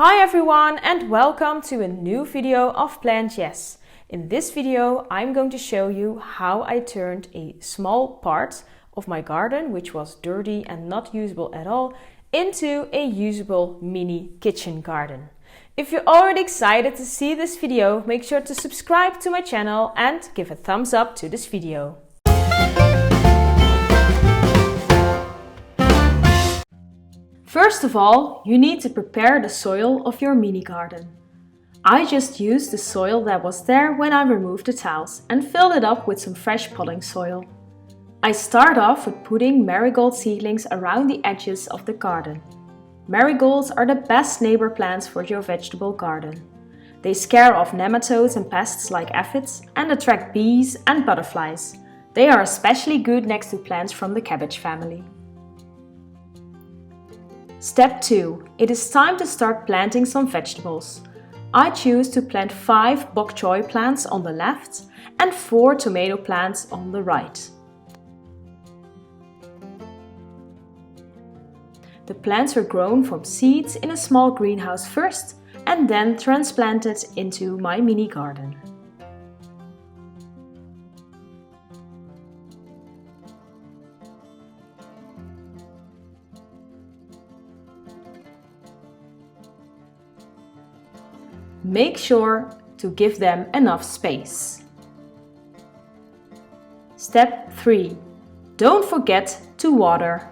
Hi everyone and welcome to a new video of Plant Yes. In this video I'm going to show you how I turned a small part of my garden, which was dirty and not usable at all, into a usable mini kitchen garden. If you're already excited to see this video, make sure to subscribe to my channel and give a thumbs up to this video. First of all, you need to prepare the soil of your mini garden. I just used the soil that was there when I removed the tiles and filled it up with some fresh potting soil. I start off with putting marigold seedlings around the edges of the garden. Marigolds are the best neighbor plants for your vegetable garden. They scare off nematodes and pests like aphids and attract bees and butterflies. They are especially good next to plants from the cabbage family. Step 2. It is time to start planting some vegetables. I choose to plant 5 bok choy plants on the left and 4 tomato plants on the right. The plants were grown from seeds in a small greenhouse first and then transplanted into my mini garden. Make sure to give them enough space. Step 3. Don't forget to water.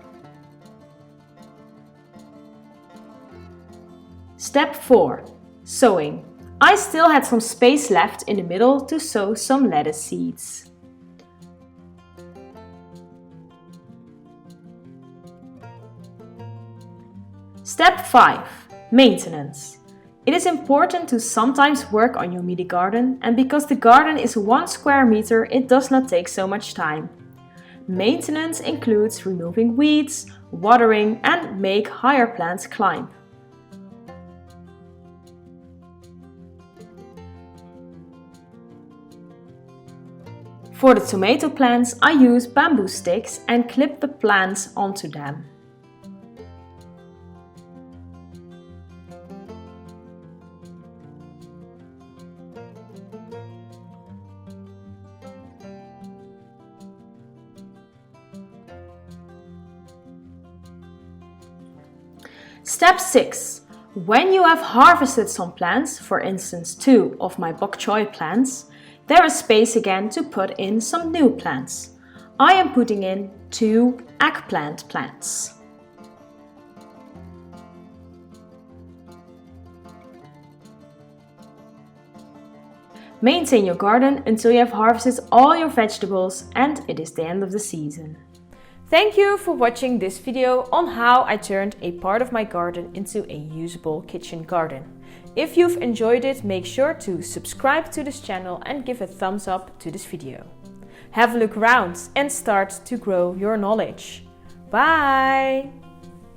Step 4. Sowing. I still had some space left in the middle to sow some lettuce seeds. Step 5. Maintenance. It is important to sometimes work on your mini garden, and because the garden is 1 square meter, it does not take so much time. Maintenance includes removing weeds, watering, and make higher plants climb. For the tomato plants, I use bamboo sticks and clip the plants onto them. Step 6. When you have harvested some plants, for instance 2 of my bok choy plants, there is space again to put in some new plants. I am putting in 2 eggplant plants. Maintain your garden until you have harvested all your vegetables and it is the end of the season. Thank you for watching this video on how I turned a part of my garden into a usable kitchen garden. If you've enjoyed it, make sure to subscribe to this channel and give a thumbs up to this video. Have a look around and start to grow your knowledge. Bye!